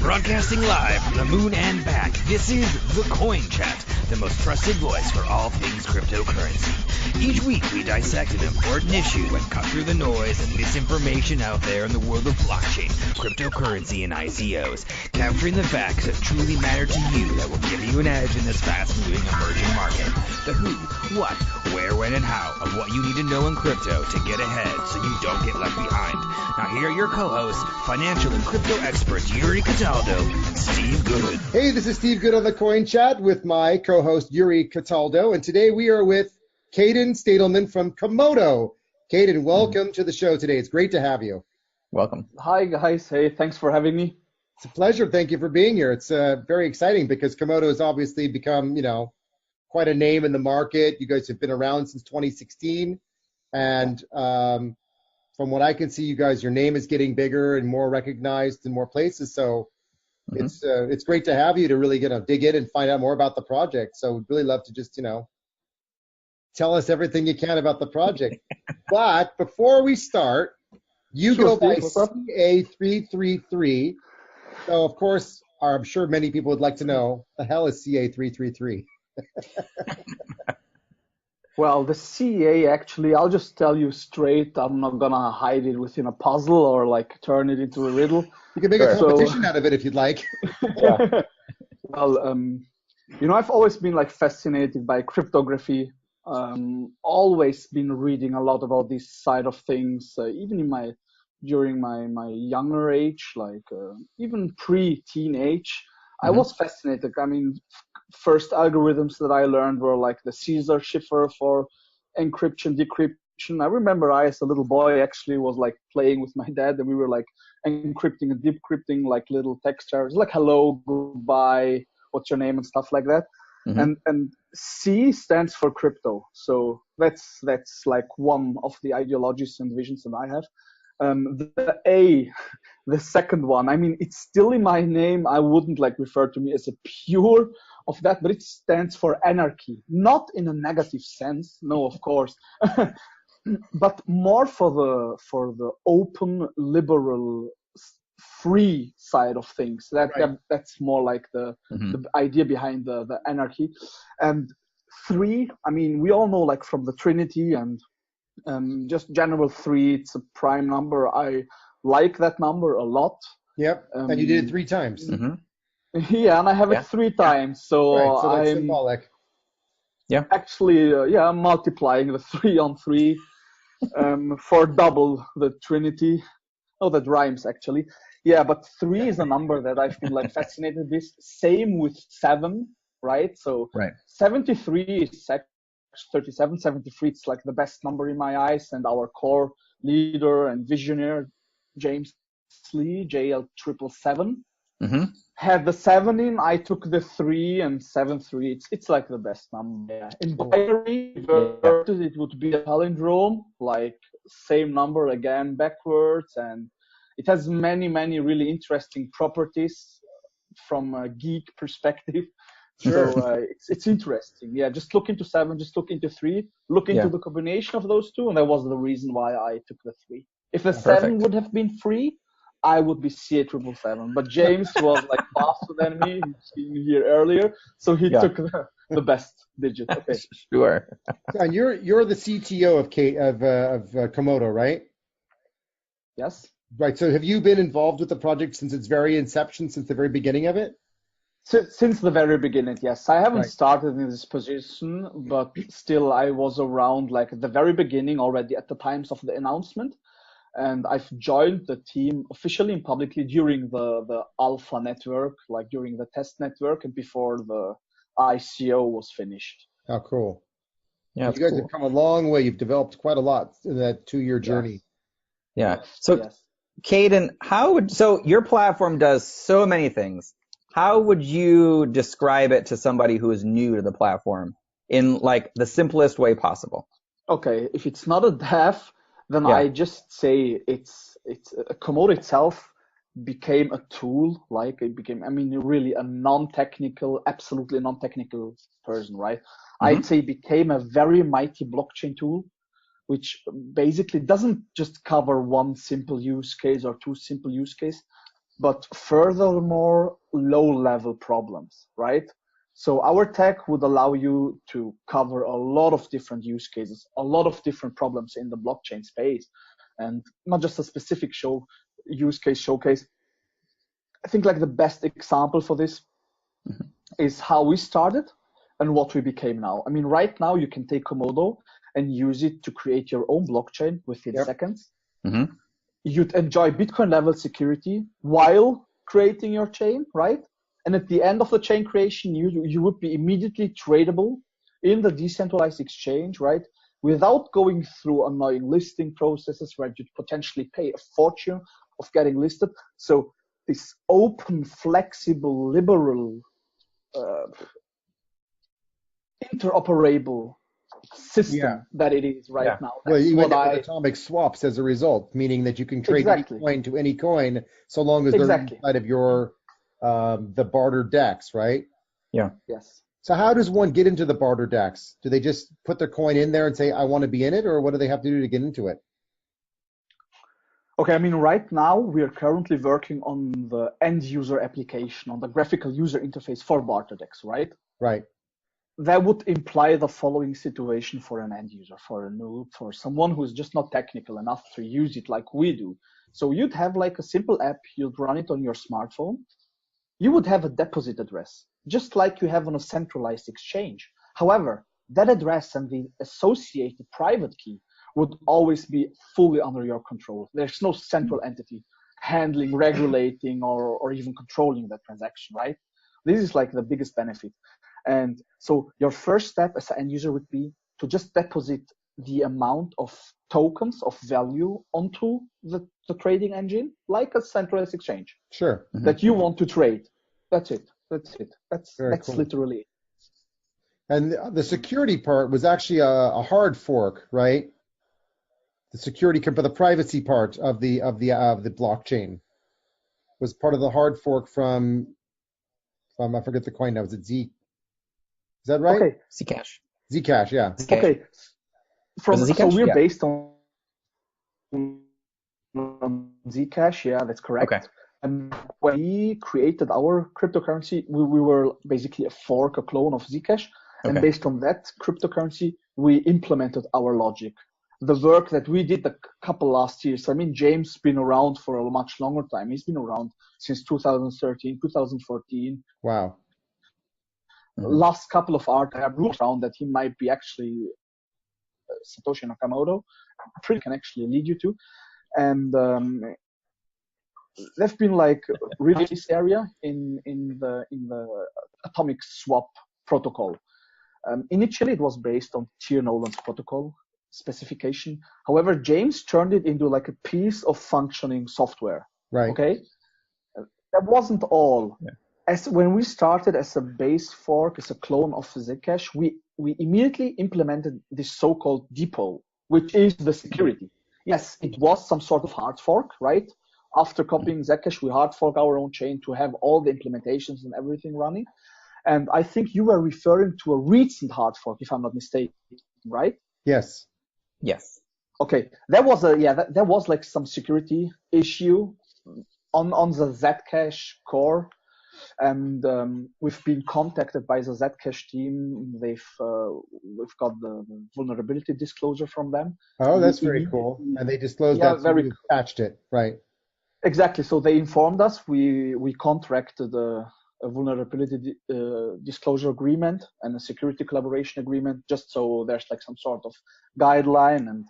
Broadcasting live from the moon and back, this is The Coin Chat, the most trusted voice for all things cryptocurrency. Each week we dissect an important issue and cut through the noise and misinformation out there in the world of blockchain, cryptocurrency, and ICOs, capturing the facts that truly matter to you that will give you an edge in this fast-moving emerging market. The who, what, where, when, and how of what you need to know in crypto to get ahead so you don't get left behind. Now here are your co-hosts, financial and crypto experts Yuri Cataldo and Steve Good. Hey, this is Steve Good on the Coin Chat with my co-host Yuri Cataldo, and today we are with Kadan Stadelman from Komodo. Kadan, welcome to the show today. It's great to have you. Welcome. Hi guys. Hey, thanks for having me. It's a pleasure. Thank you for being here. It's very exciting because Komodo has obviously become, quite a name in the market. You guys have been around since 2016, and from what I can see, you guys, your name is getting bigger and more recognized in more places. So it's great to have you to really dig in and find out more about the project. So we'd really love to just tell us everything you can about the project. But before we start, you go by CA333. So of course, I'm sure many people would like to know, the hell is CA333? Well, the CA actually, I'll just tell you straight, I'm not gonna hide it within a puzzle or turn it into a riddle. You can make a competition out of it if you'd like. Yeah. Well, I've always been fascinated by cryptography. Always been reading a lot about this side of things, even during my younger age, even pre-teenage. I was fascinated. I mean, first algorithms that I learned were the Caesar cipher for encryption, decryption. I remember I, as a little boy, actually was playing with my dad, and we were encrypting and decrypting little text characters, hello, goodbye, what's your name, and stuff like that. And C stands for crypto. So that's one of the ideologies and visions that I have. The A, the second one, I mean, it's still in my name. I wouldn't refer to me as a pure of that, but it stands for anarchy, not in a negative sense. No, of course, but more for the open, liberal, free side of things. That's more the idea behind the anarchy. And 3, I mean, we all know from the Trinity and just general 3, it's a prime number. I like that number a lot. Yep, and you did it 3 times. Yeah, and I have it 3 times, so, so that's symbolic. Yeah, actually, I'm multiplying the 3 on 3 for double the Trinity. Oh, that rhymes actually. Yeah, but 3 is a number that I've been fascinated with. Same with 7, right? So 73 is 37, 73. It's the best number in my eyes, and our core leader and visionary James Lee, JL777, had the 7 in. I took the 3 and 7-3. It's the best number. Yeah. In binary inverted, it would be a palindrome, same number again backwards, and it has many really interesting properties from a geek perspective. Sure. So it's interesting. Yeah, just look into 7, just look into 3, look into the combination of those 2, and that was the reason why I took the 3. If the 7 would have been free, I would be CA377. But James was faster than me. He's been here earlier, so he took the best digit. Okay. Sure. And you're the CTO of Komodo, right? Yes. Right. So have you been involved with the project since its very inception, since the very beginning of it? Since the very beginning, yes. I haven't started in this position, but still I was around at the very beginning already at the times of the announcement. And I've joined the team officially and publicly during the alpha network, during the test network and before the ICO was finished. Oh, cool. Yeah, you guys have come a long way. You've developed quite a lot in that 2-year journey. Yeah. So, Kadan, so your platform does so many things. How would you describe it to somebody who is new to the platform in the simplest way possible? Okay, if it's not a dev, then I just say it's Komodo itself became a tool, really a absolutely non-technical person, right? I'd say became a very mighty blockchain tool, which basically doesn't just cover one simple use case or two simple use cases, but furthermore low-level problems, right? So our tech would allow you to cover a lot of different use cases, a lot of different problems in the blockchain space, and not just a specific use case showcase. I think like the best example for this is how we started and what we became now. I mean, right now you can take Komodo and use it to create your own blockchain within seconds. Mm-hmm. You'd enjoy Bitcoin level security while creating your chain, right? And at the end of the chain creation, you would be immediately tradable in the decentralized exchange, right? Without going through annoying listing processes where you'd potentially pay a fortune of getting listed. So this open, flexible, liberal, interoperable system that it is right now. Well, That's you end what up with atomic swaps as a result, meaning that you can trade any coin to any coin so long as they're inside of your the barter DEX, right? Yeah. Yes. So how does one get into the barter DEX? Do they just put their coin in there and say, I want to be in it, or what do they have to do to get into it? Okay, I mean, right now we are currently working on the end user application, on the graphical user interface for barter DEX, right? Right. That would imply the following situation for an end user, for a noob, for someone who's just not technical enough to use it like we do. So you'd have like a simple app, you'd run it on your smartphone. You would have a deposit address, just like you have on a centralized exchange. However, that address and the associated private key would always be fully under your control. There's no central entity handling, regulating, or even controlling that transaction, right? This is like the biggest benefit. And so your first step as an end user would be to just deposit the amount of tokens of value onto the trading engine, like a centralized exchange. Sure. That you want to trade. That's it. That's cool. Literally it. And the security part was actually a hard fork, right? The security for the privacy part of the blockchain was part of the hard fork from I forget the coin now. Is it Z? Is that right? Okay. Zcash. Zcash, yeah. Zcash. Okay. Zcash? So we're based on Zcash. Yeah, that's correct. Okay. And when we created our cryptocurrency, we were basically a fork, a clone of Zcash. And based on that cryptocurrency, we implemented our logic. The work that we did a couple last years. I mean, James been around for a much longer time. He's been around since 2013, 2014. Wow. Last couple of art I have ruled around that he might be actually Satoshi Nakamoto. Pretty can actually lead you to. And they've been like really this area in the atomic swap protocol. Initially, it was based on Tier Nolan's protocol specification. However, James turned it into like a piece of functioning software. Right. Okay. That wasn't all. Yeah. As when we started as a base fork, as a clone of Zcash, we immediately implemented this so-called depot, which is the security. Yes, it was some sort of hard fork, right? After copying Zcash, we hard fork our own chain to have all the implementations and everything running. And I think you were referring to a recent hard fork, if I'm not mistaken, right? Yes. Yes. Okay, that was like some security issue on the Zcash core, and we've been contacted by the Zcash team. We've got the vulnerability disclosure from them. Oh, that's very cool. And they disclosed that, so you patched it, right? Exactly. So they informed us. We contracted a vulnerability disclosure agreement and a security collaboration agreement, just so there's like some sort of guideline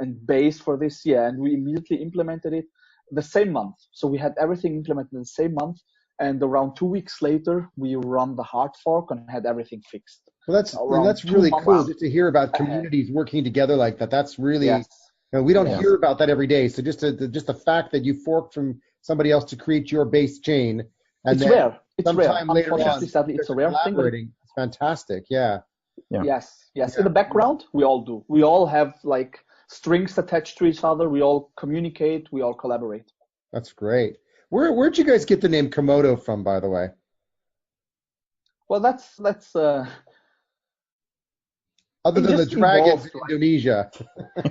and base for this. Yeah, and we immediately implemented it the same month. So we had everything implemented in the same month, and around 2 weeks later, we run the hard fork and had everything fixed. Well, that's really cool just to hear about communities working together like that. That's really, you know, we don't hear about that every day. So just the fact that you forked from somebody else to create your base chain, and it's rare. It's rare. Later on, sadly, it's a rare thing. It's fantastic. Yeah. Yes. In the background, we all do. We all have like strings attached to each other. We all communicate. We all collaborate. That's great. Where'd you guys get the name Komodo from, by the way? Well, that's Other than the just dragons evolved, in Indonesia.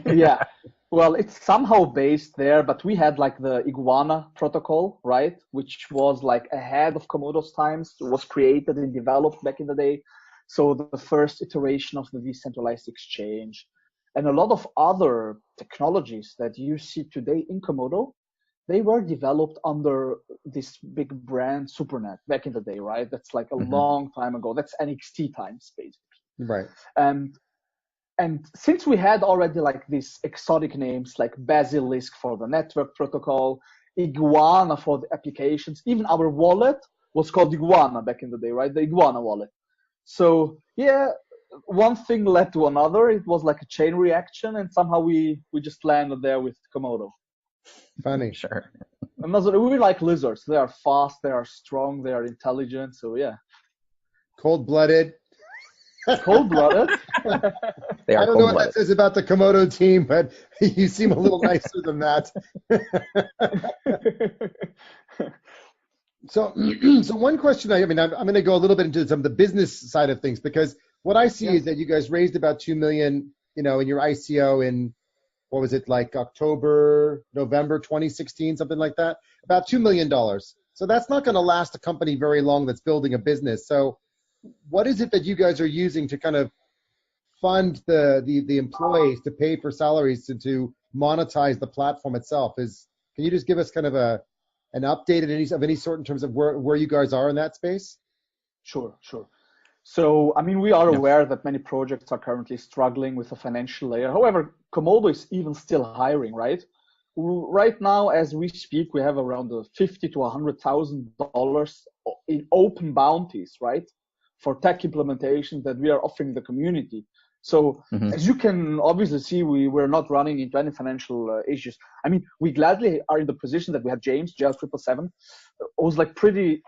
yeah. Well, it's somehow based there, but we had like the Iguana protocol, right? Which was like ahead of Komodo's times. It was created and developed back in the day. So the first iteration of the decentralized exchange and a lot of other technologies that you see today in Komodo, they were developed under this big brand Supernet back in the day, right? That's like a long time ago. That's NXT times, basically. Right. And since we had already like these exotic names like Basilisk for the network protocol, Iguana for the applications, even our wallet was called Iguana back in the day, right? The Iguana wallet. So yeah, one thing led to another. It was like a chain reaction, and somehow we just landed there with Komodo. Funny. Sure. And we like lizards. They are fast, they are strong, they are intelligent. So yeah. Cold-blooded. Cold-blooded. They are I don't know what that cold-blooded. says about the Komodo team, but you seem a little nicer than that. So one question, I'm going to go a little bit into some of the business side of things, because what I see is that you guys raised about 2 million, in your ICO in, what was it, like November 2016, something like that, about $2 million. So that's not going to last a company very long that's building a business. So what is it that you guys are using to kind of fund the employees to pay for salaries and to monetize the platform itself? Can you just give us kind of an update of any sort in terms of where you guys are in that space? Sure. So, I mean, we are aware that many projects are currently struggling with the financial layer. However, Komodo is even still hiring, right? Right now, as we speak, we have around $50,000 to $100,000 in open bounties, right? For tech implementation that we are offering the community. So as you can obviously see, we're not running into any financial issues. I mean, we gladly are in the position that we have James, CA333, who's like pretty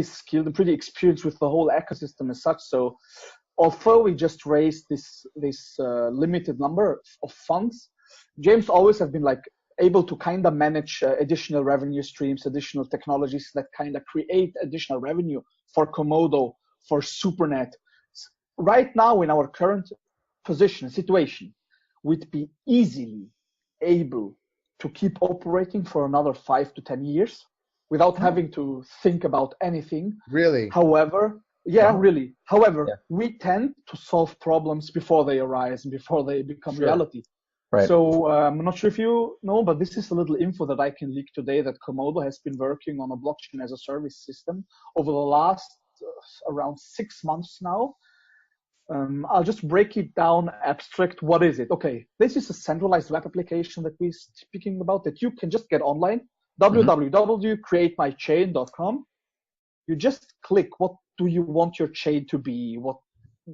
skilled and pretty experienced with the whole ecosystem as such. So although we just raised this limited number of funds, James always have been like able to kind of manage additional revenue streams, additional technologies that kind of create additional revenue for Komodo, for Supernet. Right now, in our current situation, we'd be easily able to keep operating for another 5 to 10 years without having to think about anything. Really? However, really. However, we tend to solve problems before they arise and before they become reality. Right. So I'm not sure if you know, but this is a little info that I can leak today, that Komodo has been working on a blockchain as a service system over the last around 6 months now. I'll just break it down abstract. What is it? Okay, this is a centralized web application that we're speaking about that you can just get online, www.createmychain.com. You just click, what do you want your chain to be? What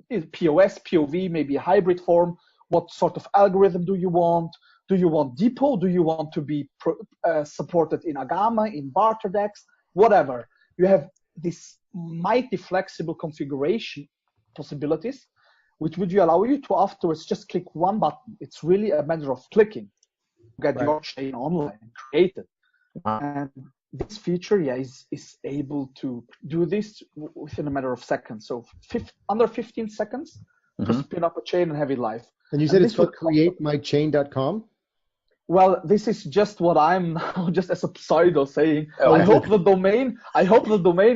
is POS, POV, maybe a hybrid form? What sort of algorithm do you want? Do you want depot? Do you want to be supported in Agama, in BarterDEX, whatever? You have this mighty flexible configuration possibilities, which would allow you to afterwards just click one button. It's really a matter of clicking to get your chain online and created. And this feature, is able to do this within a matter of seconds. So under 15 seconds to spin up a chain and have it live. And you said it's called createmychain.com? Well, this is just what I'm now just as a pseudo saying. I hope the domain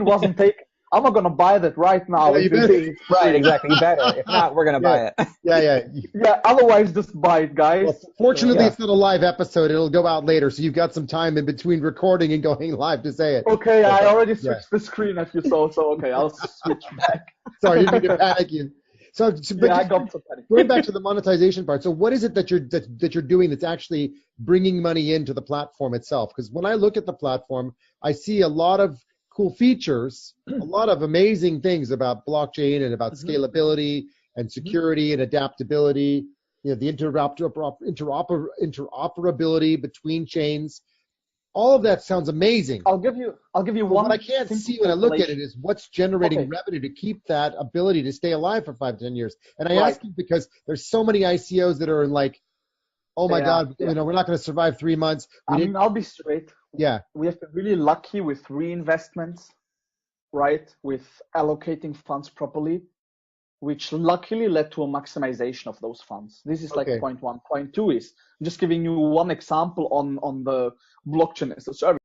wasn't taken. I'm not gonna buy that right now. Yeah, you better. Right, exactly. You better. If not, we're gonna buy it. Yeah. Otherwise, just buy it, guys. Well, fortunately, it's not a live episode. It'll go out later, so you've got some time in between recording and going live to say it. Okay, I already switched the screen, if you saw. So okay, I'll switch back. Sorry, you didn't mean to panic you. So, I got some panic. Going back to the monetization part. So, what is it that you're doing that's actually bringing money into the platform itself? Because when I look at the platform, I see a lot of cool features, a lot of amazing things about blockchain and about scalability and security and adaptability. The interoperability between chains. All of that sounds amazing. I'll give you one. What I can't see when I look at it is what's generating revenue to keep that ability to stay alive for 5 to 10 years. And I ask you because there's so many ICOs that are in like, oh my God, we're not going to survive 3 months. I'll be straight. Yeah. We have been really lucky with reinvestments, right? With allocating funds properly. which luckily led to a maximization of those funds. This is like Okay. point one. Point two is I'm just giving you one example on the blockchain as a service.